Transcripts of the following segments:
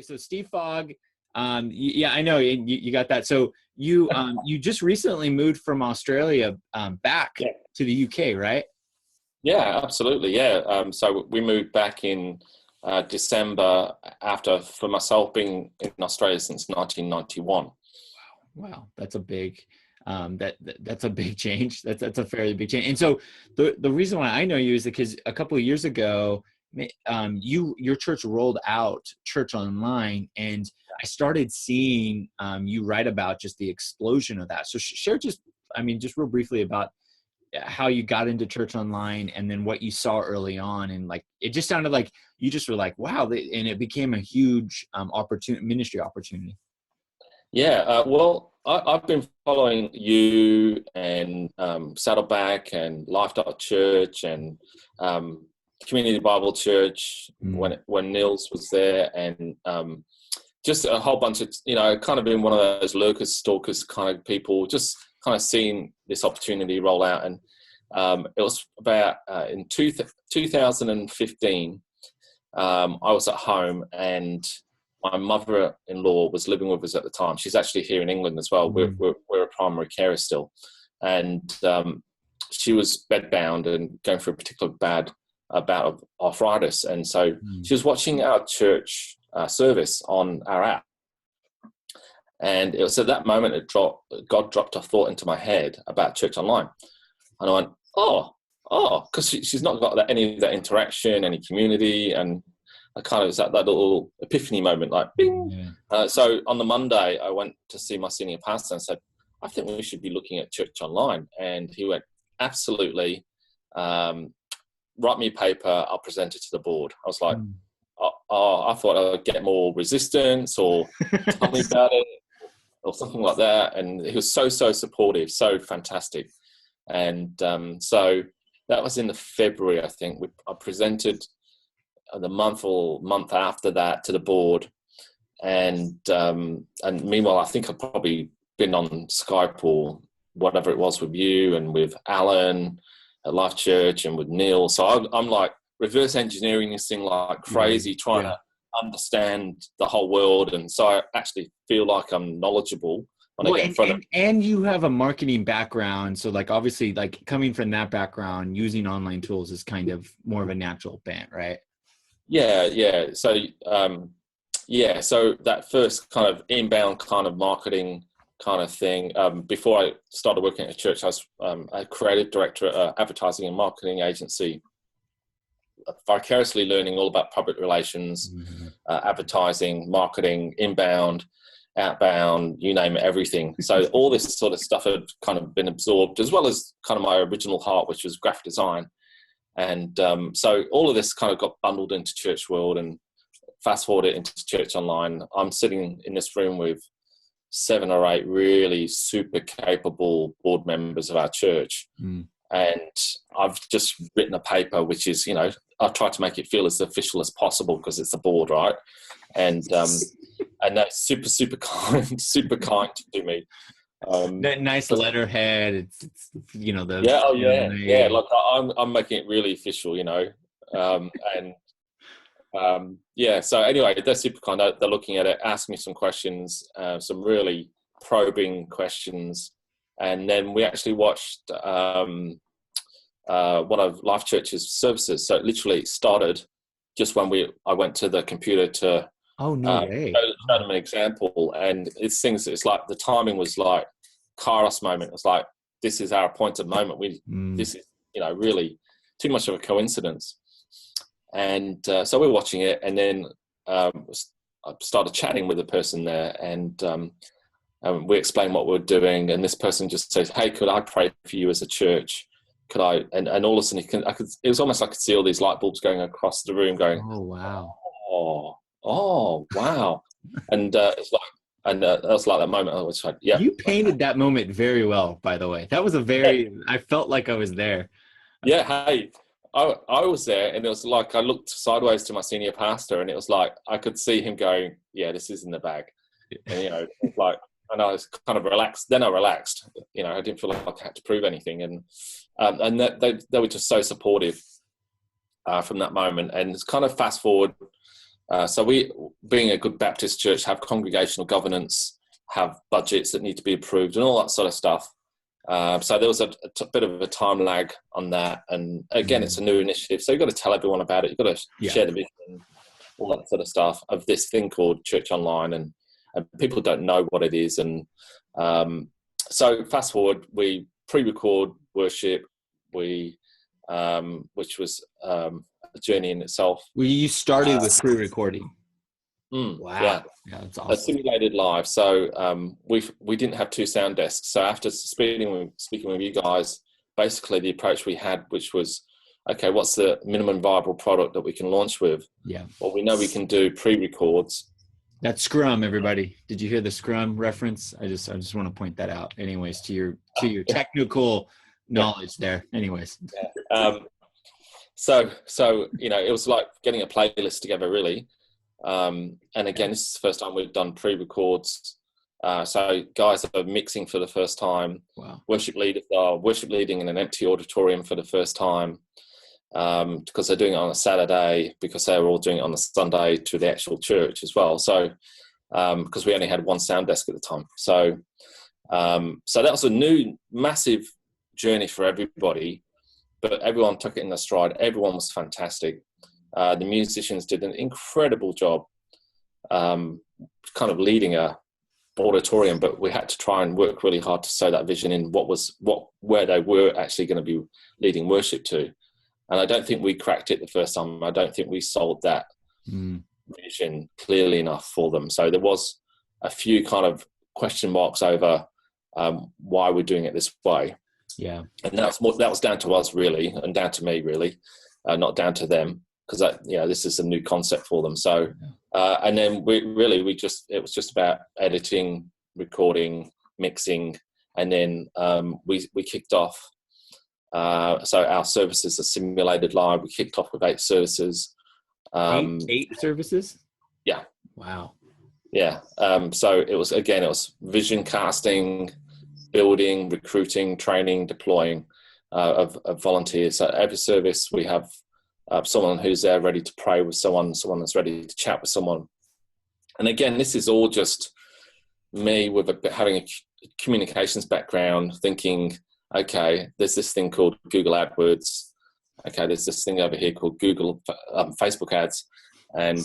So Steve Fogg, yeah, I know you got that. So you you just recently moved from Australia back to the UK, right? Yeah, absolutely. Yeah. So we moved back in December for myself being in Australia since 1991. Wow, that's a big that's a big change. That's a fairly big change. And so the reason why I know you is because a couple of years ago, your church rolled out church online, and I started seeing you write about just the explosion of that. So share just real briefly about how you got into church online, and then what you saw early on, and like it just sounded like you just were like, wow, and it became a huge ministry opportunity. Yeah, well, I've been following you and Saddleback and Life.Church and Community Bible Church when Nils was there, and just a whole bunch of, kind of been one of those lurkers, stalkers kind of people, just kind of seeing this opportunity roll out. And it was about in 2015, I was at home, and my mother-in-law was living with us at the time. She's actually here in England as well. We're a primary carer still. And she was bedbound and going through a particular bad bout of arthritis. And so she was watching our church service on our app. And it was at that moment God dropped a thought into my head about church online. And I went, because she's not got any of that interaction, any community, and I kind of was at that little epiphany moment, like, bing. So on the Monday, I went to see my senior pastor and said, I think we should be looking at church online. And he went, absolutely. Write me a paper. I'll present it to the board. I was like, I thought I would get more resistance or tell me about it or something like that. And he was so supportive, so fantastic. And so that was in the February, I think. I presented the month after that to the board, and meanwhile I think I've probably been on Skype or whatever it was with you and with Alan at Life Church and with Neil. So I'm like reverse engineering this thing like crazy, trying to understand the whole world, and so I actually feel like I'm knowledgeable when I get in front of. And you have a marketing background, so like obviously like coming from that background, using online tools is kind of more of a natural bent, right? Yeah. So, so that first kind of inbound kind of marketing kind of thing, before I started working at a church, I was a creative director at an advertising and marketing agency, vicariously learning all about public relations, advertising, marketing, inbound, outbound, you name it, everything. So all this sort of stuff had kind of been absorbed, as well as kind of my original heart, which was graphic design. And so all of this kind of got bundled into church world, and fast forward it into church online. I'm sitting in this room with 7 or 8 really super capable board members of our church. And I've just written a paper, which is, I've tried to make it feel as official as possible because it's a board, right? And that's super kind, super kind to me. That nice letterhead. It's Like I'm making it really official, So anyway, they're super kind. They're looking at it, asking me some questions, some really probing questions, and then we actually watched one of Life Church's services. So it literally started just when I went to the computer to show them an example, and it's like the timing was like Kairos moment. It's like, this is our appointed moment. This is really too much of a coincidence. And so we're watching it, and then I started chatting with the person there, and we explained what we're doing, and this person just says, hey, could I pray for you as a church? Could I? And all of a sudden it was almost like I could see all these light bulbs going across the room going, oh wow. Oh wow. And it's like, and that was like that moment. I was like, yeah. You painted that moment very well, by the way. That was I felt like I was there. Yeah. Hey, I was there, and it was like I looked sideways to my senior pastor, and it was like I could see him going, yeah, this is in the bag. And like, and I was kind of relaxed. Then I relaxed. I didn't feel like I had to prove anything, and they were just so supportive from that moment. And it's kind of fast forward So we, being a good Baptist church, have congregational governance, have budgets that need to be approved and all that sort of stuff. So there was a bit of a time lag on that. And again, it's a new initiative. So you've got to tell everyone about it. You've got to share the vision, all that sort of stuff of this thing called Church Online. And people don't know what it is. And so fast forward, we pre-record worship, which was a journey in itself. Well, you started with pre-recording. Wow. Yeah, that's awesome. A simulated live. So we didn't have 2 sound desks. So after speaking with you guys, basically the approach we had, which was, okay, what's the minimum viable product that we can launch with? Yeah. Well, we know we can do pre-records. That's Scrum, everybody. Did you hear the Scrum reference? I just want to point that out. Anyways, to your technical knowledge there. Anyways. So it was like getting a playlist together, really. And again, this is the first time we've done pre-records. So guys are mixing for the first time. Wow. Worship leaders are worship leading in an empty auditorium for the first time, because they're doing it on a Saturday, because they were all doing it on a Sunday to the actual church as well. So because we only had 1 sound desk at the time. So that was a new massive journey for everybody, but everyone took it in their stride. Everyone was fantastic. The musicians did an incredible job, kind of leading a auditorium, but we had to try and work really hard to sow that vision in where they were actually going to be leading worship to. And I don't think we cracked it the first time. I don't think we sold that vision clearly enough for them. So there was a few kind of question marks over why we're doing it this way. Yeah. And that was down to us, really, and down to me, really, not down to them. Because this is a new concept for them. So, and then it was just about editing, recording, mixing, and then we kicked off. So our services are simulated live. We kicked off with 8 services. 8 services? Yeah. Wow. Yeah. So it was vision casting, building, recruiting, training, deploying of volunteers. So every service we have someone who's there ready to pray with someone that's ready to chat with someone. And again, this is all just me with having a communications background, thinking, okay, there's this thing called Google AdWords. Okay, there's this thing over here called Google Facebook ads, and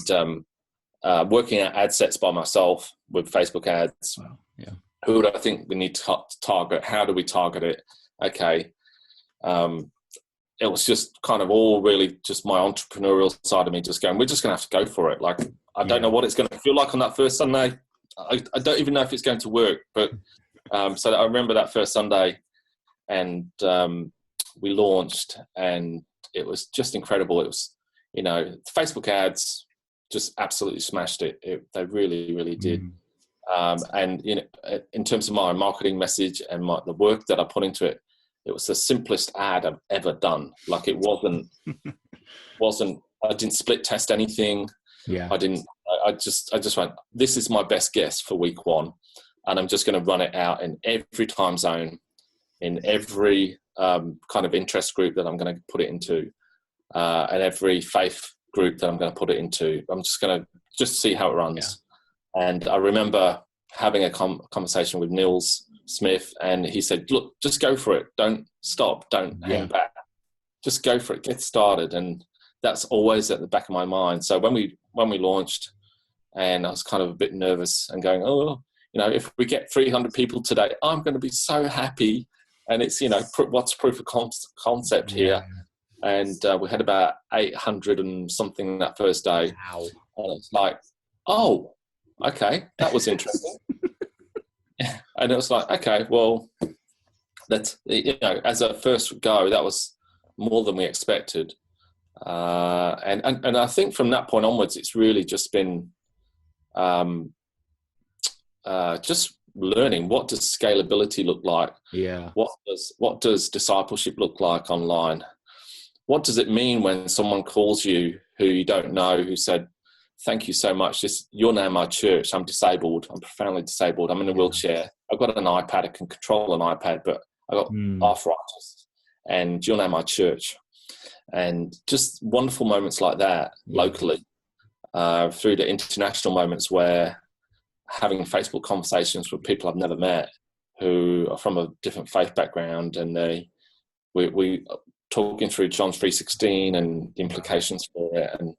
working out ad sets by myself with Facebook ads. Wow. Yeah. Who do I think we need to target? How do we target it? Okay. It was just kind of all really just my entrepreneurial side of me just going, we're just going to have to go for it. Like, I don't know what it's going to feel like on that first Sunday. I don't even know if it's going to work. But so I remember that first Sunday, and we launched, and it was just incredible. It was, Facebook ads just absolutely smashed it. They really, really did. And, in terms of my marketing message and the work that I put into it, it was the simplest ad I've ever done. Like, it wasn't, I didn't split test anything. Yeah. I just went, this is my best guess for week 1. And I'm just going to run it out in every time zone, in every kind of interest group that I'm going to put it into, and every faith group that I'm going to put it into. I'm just going to see how it runs. Yeah. And I remember having a conversation with Nils Smith, and he said, look, just go for it. Don't stop. Don't hang back. Just go for it. Get started. And that's always at the back of my mind. So when we launched, and I was kind of a bit nervous and going, if we get 300 people today, I'm going to be so happy. And it's, what's proof of concept here? And we had about 800 and something that first day. Wow. And it's like, oh, okay, that was interesting. And it was like, okay, well, that's, as a first go, that was more than we expected. And I think from that point onwards, it's really just been just learning, what does scalability look like? Yeah. What does discipleship look like online? What does it mean when someone calls you who you don't know, who said, thank you so much, you're now my church, I'm disabled, I'm profoundly disabled, I'm in a wheelchair, I've got an iPad, I can control an iPad, but I've got arthritis, and you're now my church. And just wonderful moments like that locally. through to international moments where having Facebook conversations with people I've never met who are from a different faith background, and we talking through John 3:16 and the implications for it, and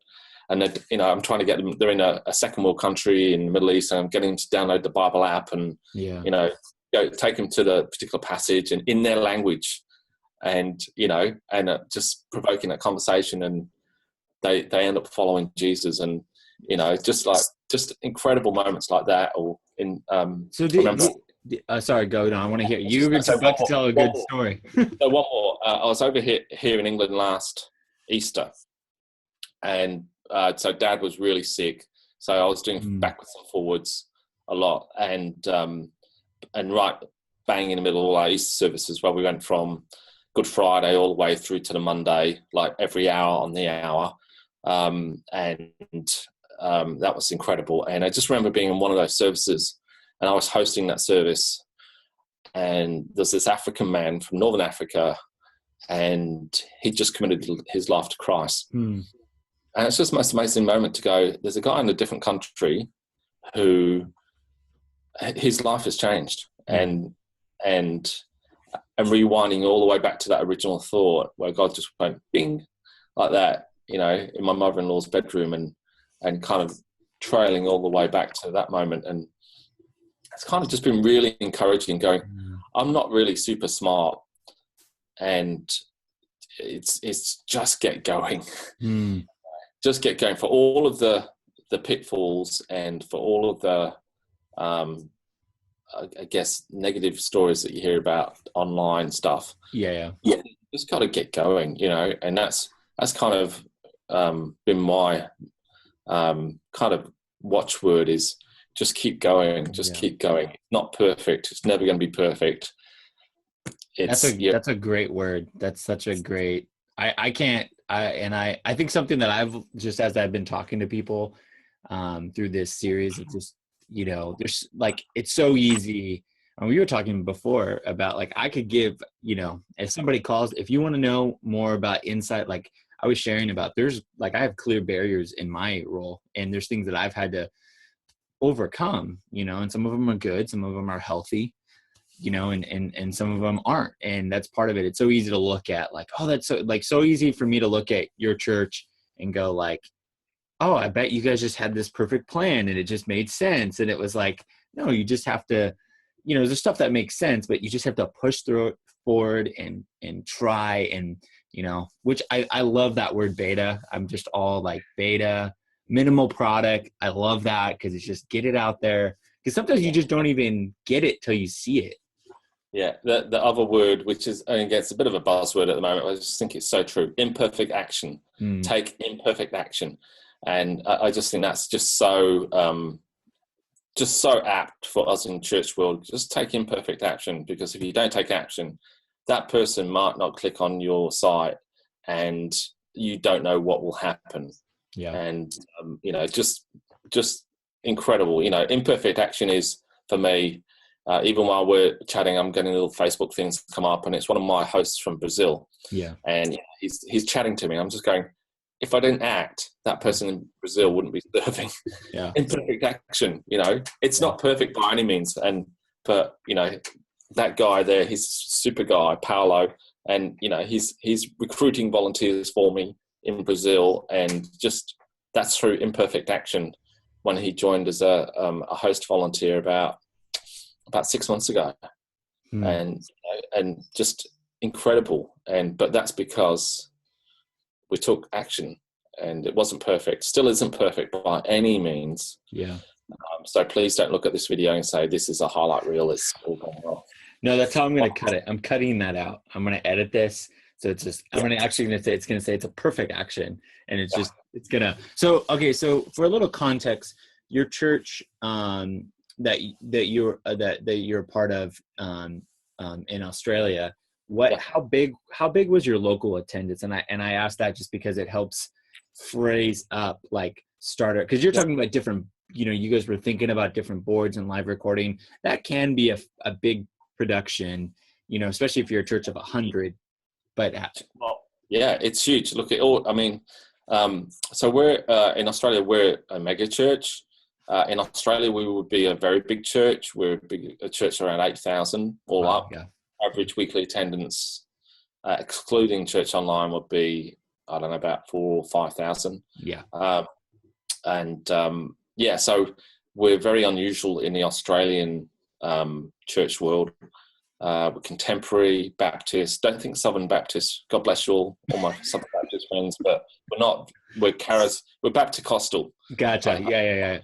I'm trying to get them. They're in a second world country in the Middle East, and I'm getting them to download the Bible app and take them to the particular passage and in their language, and just provoking that conversation, and they end up following Jesus, and just incredible moments like that. Or in sorry, go on. I want to hear you. Were about to tell a good story. So one more. I was over here in England last Easter, and so Dad was really sick. So I was doing backwards and forwards a lot, and right bang in the middle of all our Easter services, where we went from Good Friday all the way through to the Monday, like every hour on the hour, and that was incredible. And I just remember being in one of those services, and I was hosting that service, and there's this African man from Northern Africa, and he just committed his life to Christ. And it's just the most amazing moment to go, there's a guy in a different country who his life has changed, and rewinding all the way back to that original thought where God just went bing like that, in my mother-in-law's bedroom, and kind of trailing all the way back to that moment. And it's kind of just been really encouraging, going, I'm not really super smart, and it's just get going. Just get going for all of the pitfalls, and for all of the I guess negative stories that you hear about online stuff. Yeah, just got to get going, and that's kind of been my kind of watchword, is just keep going, keep going. It's not perfect. It's never going to be perfect. That's a great word. That's such a great, I think something that I've just, as I've been talking to people through this series, of just, there's like, it's so easy. And we were talking before about, like, I could give, if somebody calls, if you want to know more about insight, like I was sharing about, there's like, I have clear barriers in my role, and there's things that I've had to overcome, and some of them are good, some of them are healthy, and some of them aren't. And that's part of it. It's so easy to look at, like, oh, that's so easy for me to look at your church and go like, oh, I bet you guys just had this perfect plan and it just made sense. And it was like, no, you just have to, there's stuff that makes sense, but you just have to push through it forward and try. And, which I love that word beta. I'm just all like beta, minimal product. I love that, because it's just get it out there. Because sometimes you just don't even get it till you see it. Yeah, the other word, which is, I think it's a bit of a buzzword at the moment, I just think it's so true. Imperfect action. Take imperfect action. And I just think that's just so apt for us in church world. Just take imperfect action, because if you don't take action, that person might not click on your site, and you don't know what will happen. Yeah. And just incredible. Imperfect action is, for me, even while we're chatting, I'm getting little Facebook things come up, and it's one of my hosts from Brazil. Yeah. And he's chatting to me. I'm just going, if I didn't act, that person in Brazil wouldn't be serving. Yeah. Imperfect action, it's not perfect by any means. But that guy there, he's a super guy, Paolo, and he's recruiting volunteers for me in Brazil, and just that's through imperfect action. When he joined as a host volunteer about 6 months ago, and just incredible. But that's because we took action, and it wasn't perfect. Still isn't perfect by any means. Yeah. So please don't look at this video and say this is a highlight reel. It's all going well. No, that's how I'm going to cut it. I'm cutting that out. I'm going to edit this. So it's just, I'm going to say it's a perfect action. And it's just, it's going to, so, okay. So for a little context, your church, that you're a part of, in Australia, how big was your local attendance? And I asked that just because it helps phrase up like starter, because you're talking about different, you guys were thinking about different boards and live recording. That can be a big production, especially if you're a church of 100. But well, yeah, it's huge. Look at all. I mean, So we're in Australia. We're a mega church. In Australia, we would be a very big church. We're a church around 8,000 all up. Yeah. Average weekly attendance, excluding church online, would be, I don't know, about 4,000 or 5,000. Yeah. So we're very unusual in the Australian church world. We're contemporary Baptist. Don't think Southern Baptist. God bless you all my Southern Baptist friends, but we're not. We're Baptist-costal. Gotcha. Yeah.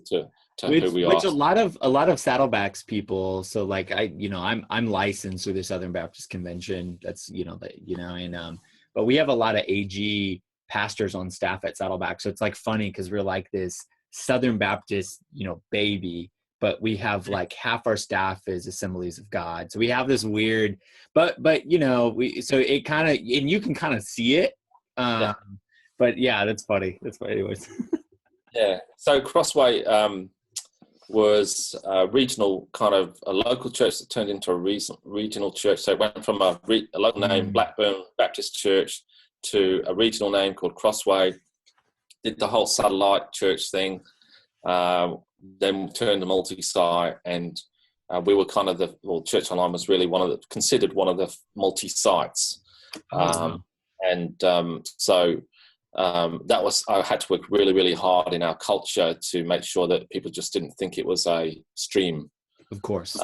To who we are. Which a lot of Saddlebacks people. So like I'm licensed through the Southern Baptist Convention. That's but we have a lot of AG pastors on staff at Saddleback. So it's like funny because we're like this Southern Baptist, baby, but we have like half our staff is Assemblies of God. So we have this weird, but so it kind of, and you can kind of see it. But yeah, that's funny. That's funny anyways. Yeah. So Crossway was a regional, kind of a local church that turned into a regional church. So it went from a local name, Blackburn Baptist Church, to a regional name called Crossway. Did the whole satellite church thing. Then turned to multi-site, and we were kind of Church Online was really considered one of the multi-sites. That was, I had to work really, really hard in our culture to make sure that people just didn't think it was a stream. Of course.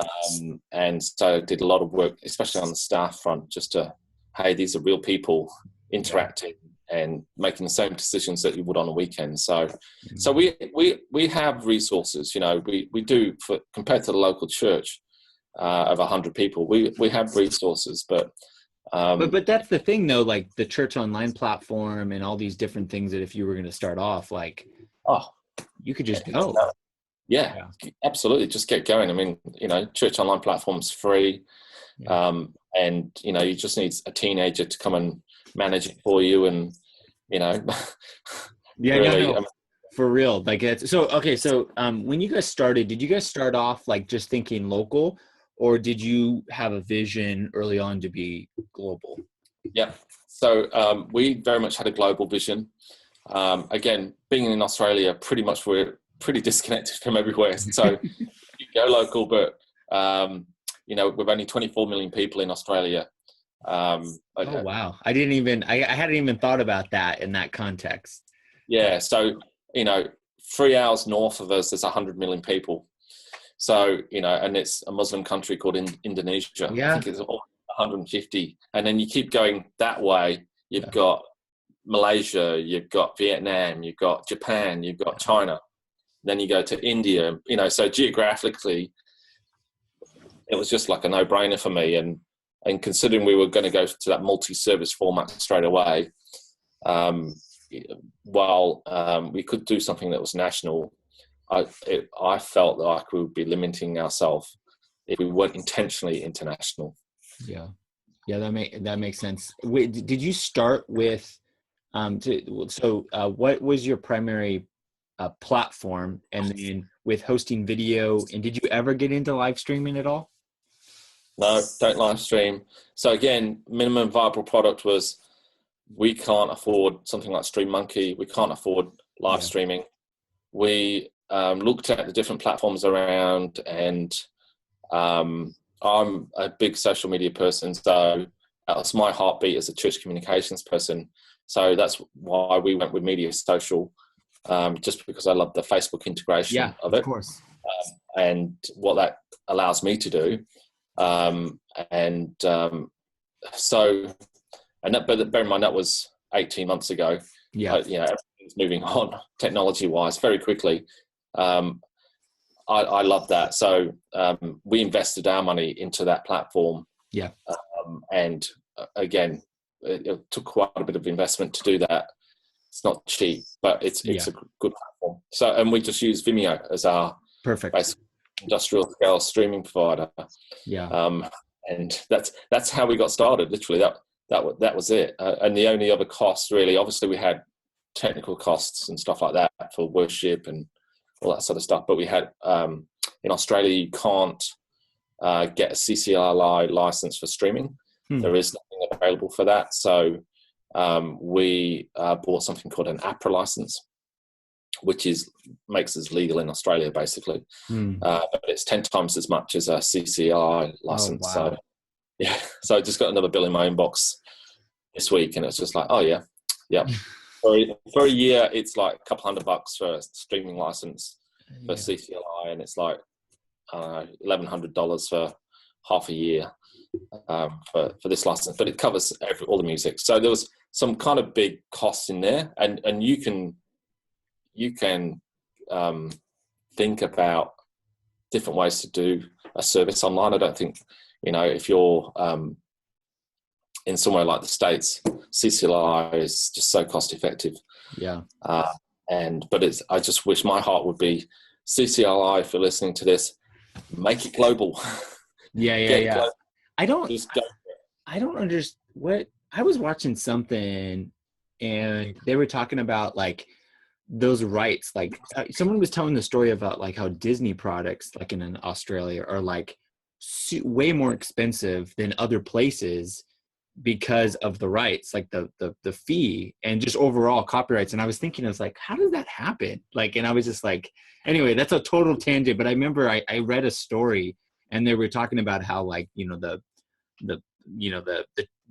And so I did a lot of work, especially on the staff front, just to, hey, these are real people interacting and making the same decisions that you would on a weekend. So we have resources, we do, compared to the local church of 100 people, we have resources, but that's the thing though, like the Church Online platform and all these different things that if you were going to start off, like, you could just go. Yeah, absolutely. Just get going. I mean, Church Online platform's free. And, you just need a teenager to come and manage it for you. And, for real. Like it's so, okay. So, when you guys started, did you guys start off like just thinking local, or did you have a vision early on to be global? Yeah. So we very much had a global vision. Again, being in Australia, pretty much we're pretty disconnected from everywhere. So you go local, but, with only 24 million people in Australia. Wow. I hadn't even thought about that in that context. Yeah. So, 3 hours north of us, there's 100 million people. So, and it's a Muslim country called Indonesia. Yeah. I think it's 150. And then you keep going that way, you've got Malaysia, you've got Vietnam, you've got Japan, you've got China. Then you go to India, so geographically, it was just like a no-brainer for me. And considering we were going to go to that multi-service format straight away, while we could do something that was national, I felt like we would be limiting ourselves if we weren't intentionally international. Yeah, that makes sense. Wait, did you start with what was your primary platform, and then with hosting video, and did you ever get into live streaming at all? No, don't live stream. So again, minimum viable product was, we can't afford something like Stream Monkey. We can't afford live streaming. We looked at the different platforms around, and I'm a big social media person, so that's my heartbeat as a church communications person. So that's why we went with Media Social, just because I love the Facebook integration of it. Of course. And what that allows me to do. But bear in mind, that was 18 months ago. Yeah. Everything's moving on technology-wise very quickly. I love that. So we invested our money into that platform. Yeah. And again, it took quite a bit of investment to do that. It's not cheap, but it's a good platform. So, and we just use Vimeo as our basic industrial scale streaming provider. Yeah. And that's how we got started. Literally, that was it. And the only other costs, really, obviously, we had technical costs and stuff like that for worship and all that sort of stuff. But we had in Australia, you can't get a CCLI license for streaming. There is nothing available for that. So we bought something called an APRA license, which makes us legal in Australia, basically. But it's 10 times as much as a CCI license. Oh, wow. So, yeah. So I just got another bill in my inbox this week, and it's just like, oh, yeah. For a year, it's like a couple $100 for a streaming license for CCLI, and it's like $1,100 for half a year for this license. But it covers all the music. So there was some kind of big costs in there, and you can think about different ways to do a service online. I don't think, if you're in somewhere like the States, CCLI is just so cost effective. Yeah. But I just wish my heart would be CCLI, if you're listening to this, make it global. Yeah. Global. I don't understand what I was watching something, and they were talking about like those rights. Like someone was telling the story about like how Disney products, like in Australia, are like way more expensive than other places because of the rights, like the fee and just overall copyrights. And I was thinking, I was like, how does that happen? Like, and I was just like, anyway, that's a total tangent. But I remember I read a story, and they were talking about how like, the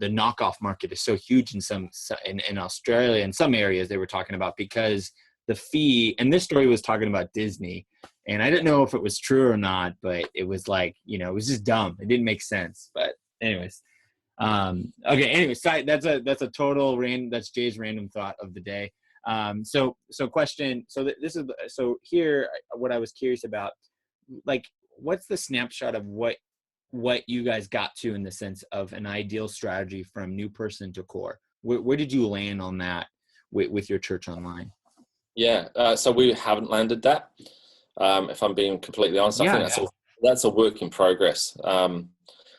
knockoff market is so huge in Australia. In some areas they were talking about, because the fee, and this story was talking about Disney, and I didn't know if it was true or not, but it was like, it was just dumb. It didn't make sense. But anyways, okay. Anyways, that's a total that's Jay's random thought of the day. So question. So here, what I was curious about, like, what's the snapshot of what you guys got to in the sense of an ideal strategy from new person to core? Where did you land on that with your church online? Yeah. So we haven't landed that. If I'm being completely honest, I think that's a work in progress.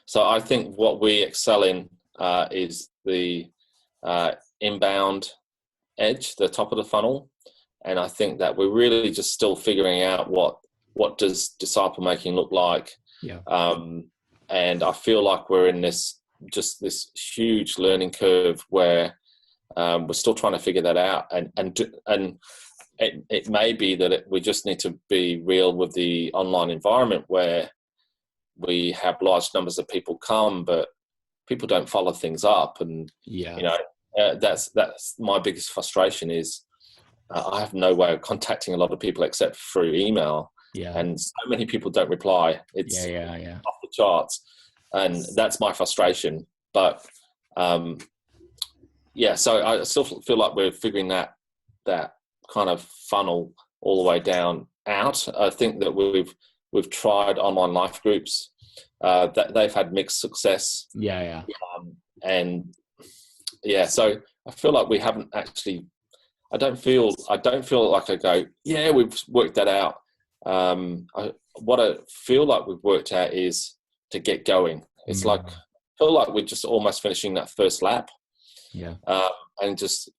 So I think what we excel in is the inbound edge, the top of the funnel. And I think that we're really just still figuring out what does disciple making look like. Yeah. And I feel like we're in this huge learning curve where we're still trying to figure that out. And it may be that we just need to be real with the online environment where we have large numbers of people come, but people don't follow things up. And, that's my biggest frustration is I have no way of contacting a lot of people except through email. Yeah. And so many people don't reply. It's off the charts. And that's my frustration. But, so I still feel like we're figuring that kind of funnel all the way down out. I think that we've tried online life groups that they've had mixed success. So I feel like we haven't actually. I don't feel like I go, yeah, we've worked that out. What I feel like we've worked out is to get going. It's like I feel like we're just almost finishing that first lap. And just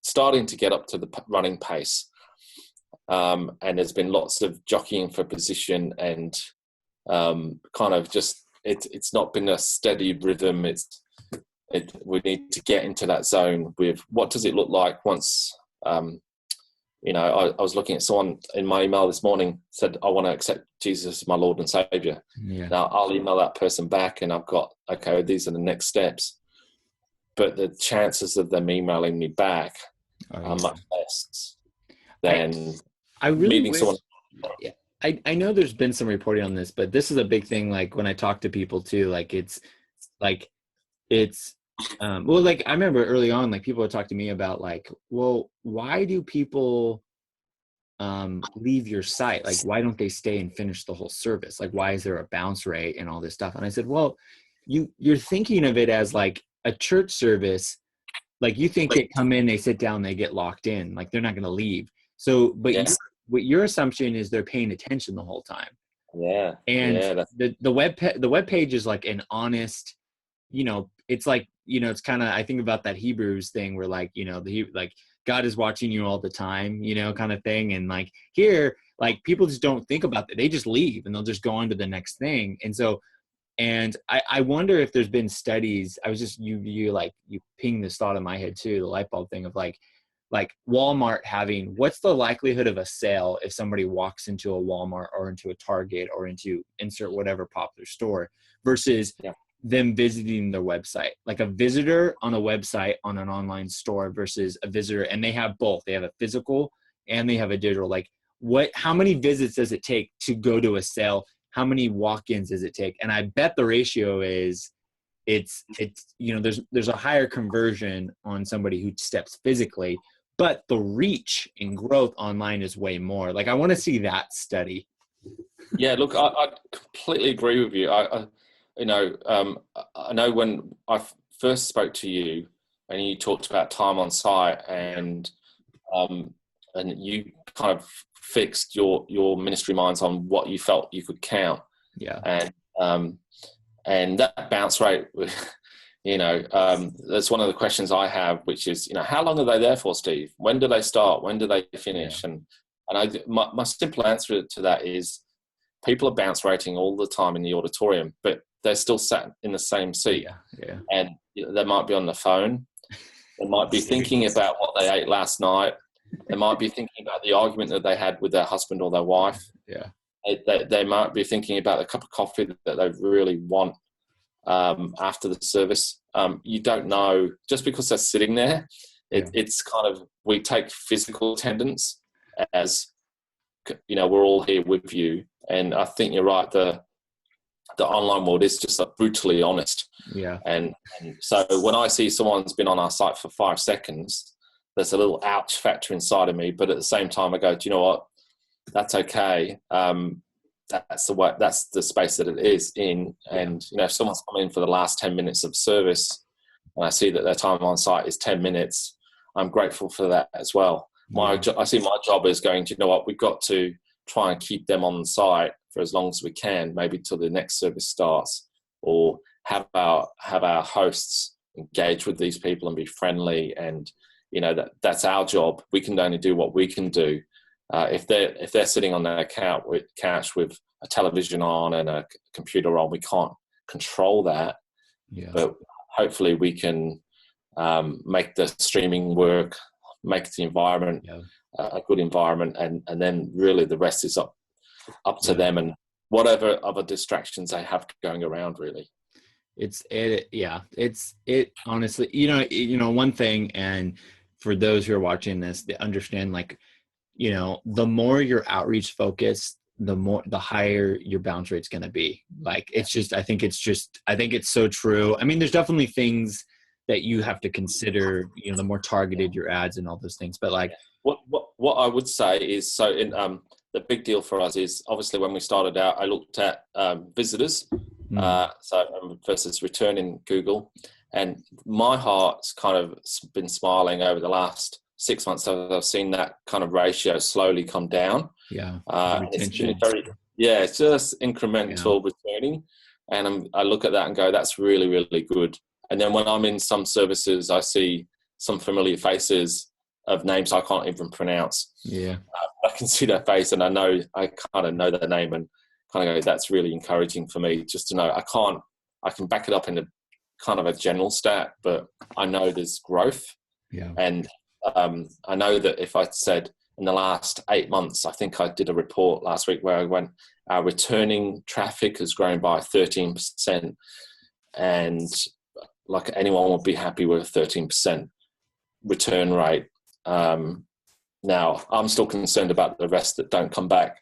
starting to get up to the running pace. And there's been lots of jockeying for position and kind of just it's not been a steady rhythm. We need to get into that zone with what does it look like once. I was looking at someone in my email this morning said I want to accept Jesus as my Lord and Savior. Now I'll email that person back and I've got these are the next steps. But the chances of them emailing me back are much less than meeting someone. I know there's been some reporting on this, but this is a big thing. Like when I talk to people too, like like I remember early on, like people would talk to me about like, well, why do people leave your site? Like, why don't they stay and finish the whole service? Like, why is there a bounce rate and all this stuff? And I said, well, you're thinking of it as like a church service. Like you think they come in, they sit down, they get locked in, like they're not going to leave. So, but what your assumption is they're paying attention the whole time. Yeah. And the web page is like an honest, it's like, it's kind of, I think about that Hebrews thing where like, like God is watching you all the time, kind of thing. And like here, like people just don't think about that. They just leave and they'll just go on to the next thing. And so And I wonder if there's been studies. I was just, you ping this thought in my head too, the light bulb thing of like Walmart having, what's the likelihood of a sale if somebody walks into a Walmart or into a Target or into insert whatever popular store versus them visiting their website, like a visitor on a website on an online store versus a visitor. And they have both. They have a physical and they have a digital. Like how many visits does it take to go to a sale? How many walk-ins does it take? And I bet the ratio is it's there's a higher conversion on somebody who steps physically, but the reach and growth online is way more. Like I want to see that study. Yeah, look, I completely agree with you. I know when I first spoke to you and you talked about time on site and you kind of fixed your ministry minds on what you felt you could count. Yeah. And that bounce rate, that's one of the questions I have, which is, how long are they there for, Steve? When do they start? When do they finish? Yeah. And my simple answer to that is people are bounce rating all the time in the auditorium, but they're still sat in the same seat. Yeah. And they might be on the phone. They might be thinking about what they ate last night. They might be thinking about the argument that they had with their husband or their wife. Yeah. They might be thinking about the cup of coffee that they really want after the service. You don't know, just because they're sitting there, it's kind of, we take physical attendance as, we're all here with you. And I think you're right. The online world is just brutally honest. Yeah. And so when I see someone's been on our site for 5 seconds, there's a little ouch factor inside of me. But at the same time, I go, do you know what? That's okay. That's the way, that's the space that it is in. And, if someone's come in for the last 10 minutes of service and I see that their time on site is 10 minutes, I'm grateful for that as well. I see my job as going, do you know what? We've got to try and keep them on site for as long as we can, maybe till the next service starts, or have our hosts engage with these people and be friendly. And, that's our job. We can only do what we can do. If they're sitting on their couch with a television on and a computer on, we can't control that. Yeah. But hopefully we can make the streaming work, make the environment a good environment, and then really the rest is up to them and whatever other distractions they have going around. Really, it's honestly, one thing, and for those who are watching this, they understand, like, the more your outreach focused, the higher your bounce rate's going to be. Like, it's just, I think it's so true. I mean, there's definitely things that you have to consider, the more targeted your ads and all those things. But like, what I would say is, so in the big deal for us is, obviously when we started out, I looked at visitors, versus return in Google, and my heart's kind of been smiling over the last 6 months. So I've seen that kind of ratio slowly come down. Yeah. It's just incremental returning. And I look at that and go, that's really, really good. And then when I'm in some services, I see some familiar faces of names I can't even pronounce. Yeah. I can see their face and I kind of know their name, and kind of go, that's really encouraging for me just to know. I can back it up in a kind of a general stat, but I know there's growth. Yeah. And I know that if I said in the last 8 months, I think I did a report last week where I went, our returning traffic has grown by 13%. And like, anyone would be happy with a 13% return rate. Now, I'm still concerned about the rest that don't come back.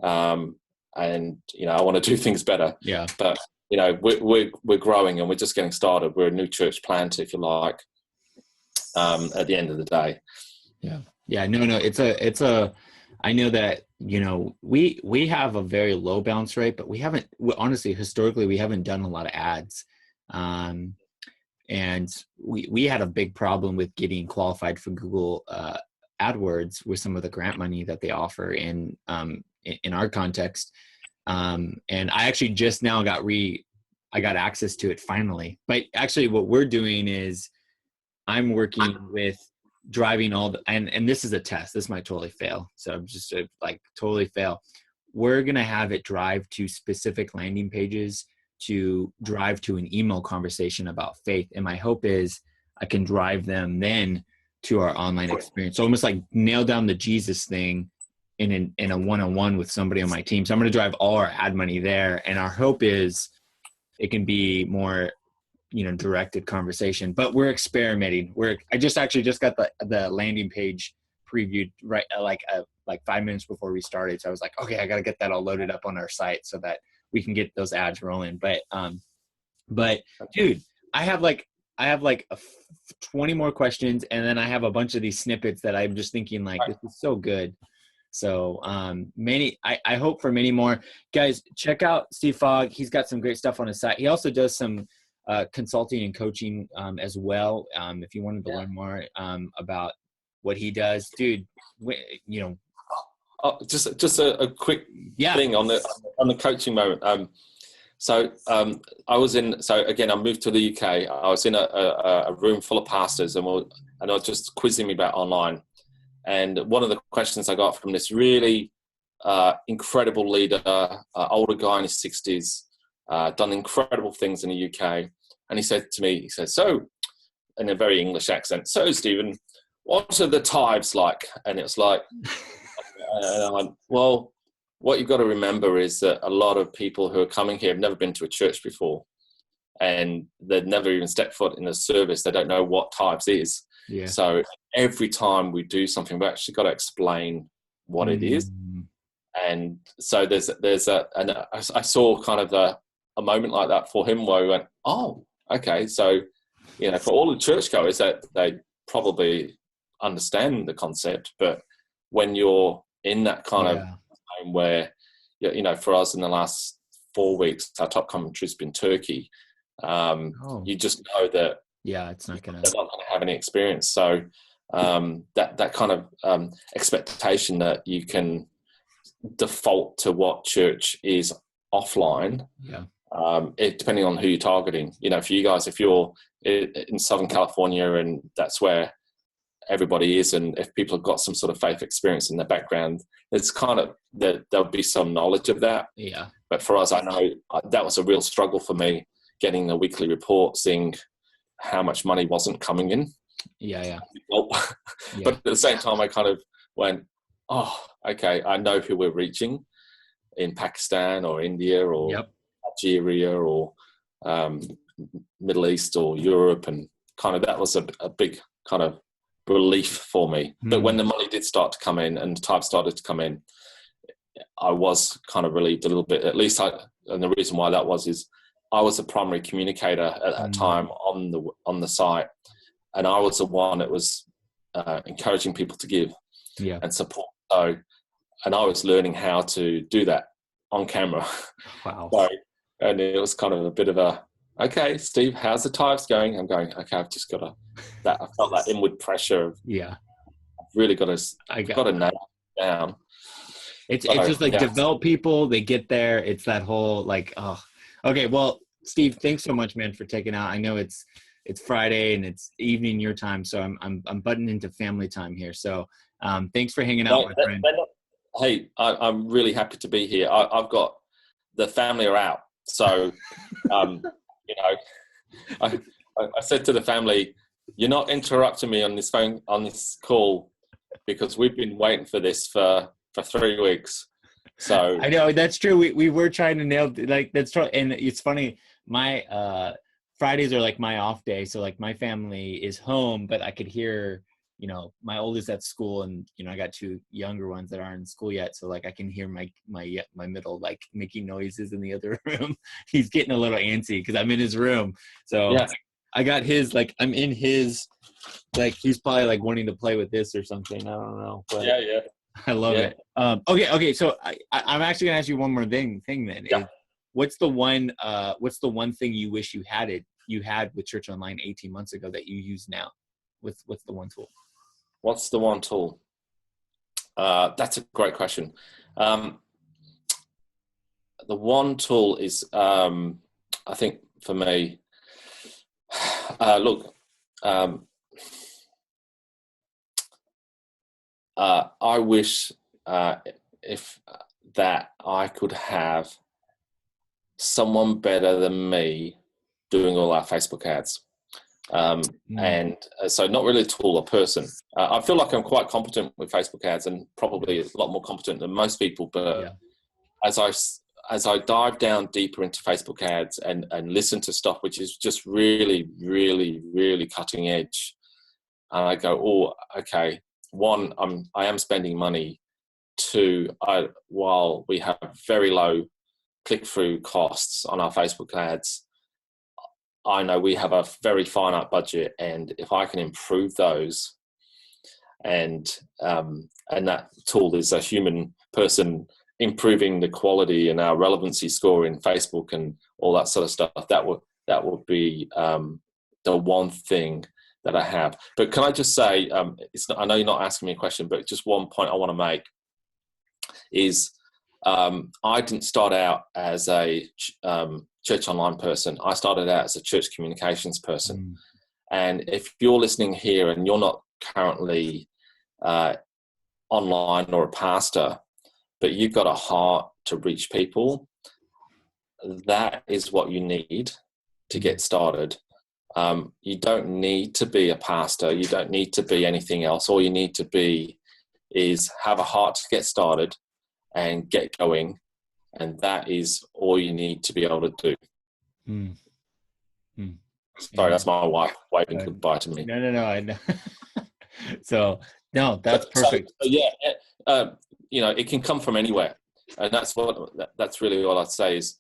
And, I want to do things better. Yeah. But, we're growing and we're just getting started. We're a new church plant, if you like, at the end of the day. Yeah. Yeah. No, I know that, we have a very low bounce rate, but honestly, historically, we haven't done a lot of ads. And we had a big problem with getting qualified for Google AdWords with some of the grant money that they offer in our context. And I actually just now I got access to it finally. But actually what we're doing is I'm working with driving and this is a test. This might totally fail. So I'm just totally fail. We're going to have it drive to specific landing pages to drive to an email conversation about faith. And my hope is I can drive them then to our online experience. So almost like nail down the Jesus thing in a one-on-one with somebody on my team. So I'm going to drive all our ad money there. And our hope is it can be more, directed conversation, but we're experimenting. I just got the landing page previewed right like 5 minutes before we started. So I was like, okay, I got to get that all loaded up on our site so that we can get those ads rolling. But dude, I have like 20 more questions, and then I have a bunch of these snippets that I'm just thinking like, this is so good. So I hope for many more. Guys, check out Steve Fogg. He's got some great stuff on his site. He also does some consulting and coaching as well. If you wanted to learn more about what he does, dude, just a quick thing on the coaching moment. So I moved to the UK. I was in a room full of pastors, and they were just quizzing me about online. And one of the questions I got from this really incredible leader, older guy in his 60s, done incredible things in the UK. And he said to me, so, in a very English accent, so Stephen, what are the tithes like? And it was like, and I went, well, what you've got to remember is that a lot of people who are coming here have never been to a church before, and they've never even stepped foot in a service. They don't know what tithes is. Yeah. So every time we do something, we've actually got to explain what it is. And so I saw kind of a moment like that for him where we went, oh, okay. So, for all the churchgoers, that they probably understand the concept, but when you're in that kind of time where, for us in the last 4 weeks, our top country has been Turkey. You just know that it's not gonna have any experience. So that kind of expectation that you can default to what church is offline, depending on who you're targeting. For you guys, if you're in Southern California and that's where everybody is, and if people have got some sort of faith experience in their background, it's kind of there'll be some knowledge of that. But for us, I know that was a real struggle for me, getting the weekly report, seeing how much money wasn't coming in. But at the same time, I kind of went, oh, okay, I know who we're reaching in Pakistan or India or Algeria or Middle East or Europe, and kind of that was a big kind of relief for me. But when the money did start to come in and the time started to come in, I was kind of relieved a little bit. At least and the reason why that was is I was a primary communicator at that time on the site, and I was the one that was encouraging people to give and support. So, and I was learning how to do that on camera. Wow. So, and it was kind of a bit of a, okay, Steve, how's the tithes going? I'm going, okay, I've just got I felt that inward pressure of, I've really got to nail it down. It's just like develop people, they get there. It's that whole like, oh, okay. Well, Steve, thanks so much, man, for taking out. I know it's Friday and it's evening your time, so I'm butting into family time here. So thanks for hanging out, my friend. Hey, I'm really happy to be here. I've got the family are out, so I said to the family, "You're not interrupting me on this call because we've been waiting for this for 3 weeks." So I know that's true. We were trying to nail that's true, and it's funny. My Fridays are like my off day, so like my family is home, but I could hear my oldest at school, and I got 2 younger ones that aren't in school yet, so like I can hear my middle like making noises in the other room. He's getting a little antsy because I'm in his room, so I got his I'm in his he's probably like wanting to play with this or something. I don't know, but I love it. Okay. So I'm actually gonna ask you one more thing then. What's the one thing you wish you had with Church Online 18 months ago that you use now? What's the one tool? What's the one tool? That's a great question. The one tool is, I think for me, I wish if that I could have someone better than me doing all our Facebook ads. And so not really a tool, a person. I feel like I'm quite competent with Facebook ads, and probably a lot more competent than most people. But as I dive down deeper into Facebook ads and listen to stuff which is just really, really, really cutting edge, and I go, oh, okay. One, I am spending money. Two, while we have very low click-through costs on our Facebook ads, I know we have a very finite budget, and if I can improve those, and that tool is a human person improving the quality and our relevancy score in Facebook and all that sort of stuff, that would be the one thing that I have. But can I just say, I know you're not asking me a question, but just one point I want to make is I didn't start out as a church online person. I started out as a church communications person. And if you're listening here and you're not currently online or a pastor, but you've got a heart to reach people, that is what you need to get started. You don't need to be a pastor. You don't need to be anything else. All you need to be is have a heart to get started and get going. And that is all you need to be able to do. Sorry, that's my wife waving goodbye to me. No, I know. So, no, that's perfect. So, it can come from anywhere. And that's really all I'd say is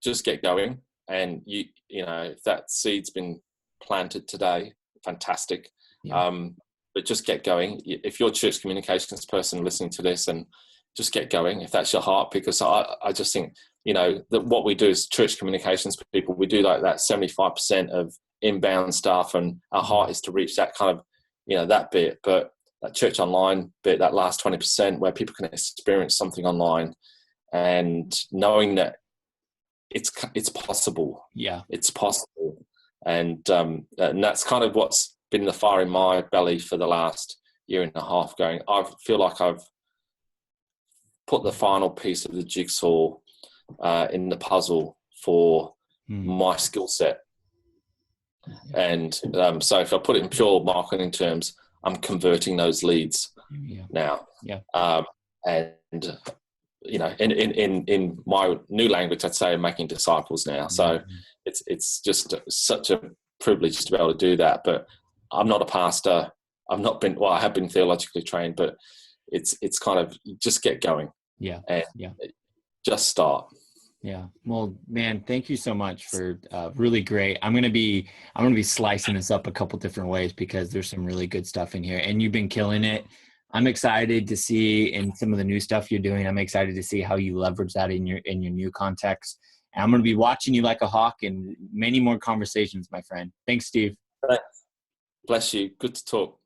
just get going. And, if that seed's been planted today, fantastic. But just get going. If you're a church communications person listening to this, and just get going if that's your heart, because I just think, that what we do as church communications people, we do like that 75% of inbound stuff, and our heart is to reach that kind of, that bit. But that church online bit, that last 20% where people can experience something online, and knowing that it's possible. It's possible. And that's kind of what's been the fire in my belly for the last year and a half going. I feel like I've put the final piece of the jigsaw in the puzzle for my skill set. And so if I put it in pure marketing terms, I'm converting those leads now. And in my new language, I'd say I'm making disciples now. So it's just such a privilege to be able to do that. But I'm not a pastor. I have been theologically trained, but it's kind of just get going. Just start. Well, man, thank you so much for really great. I'm gonna be slicing this up a couple different ways because there's some really good stuff in here, and you've been killing it. I'm excited to see in some of the new stuff you're doing. I'm excited to see how you leverage that in your new context. And I'm gonna be watching you like a hawk and many more conversations, my friend. Thanks, Steve. Bless you. Good to talk.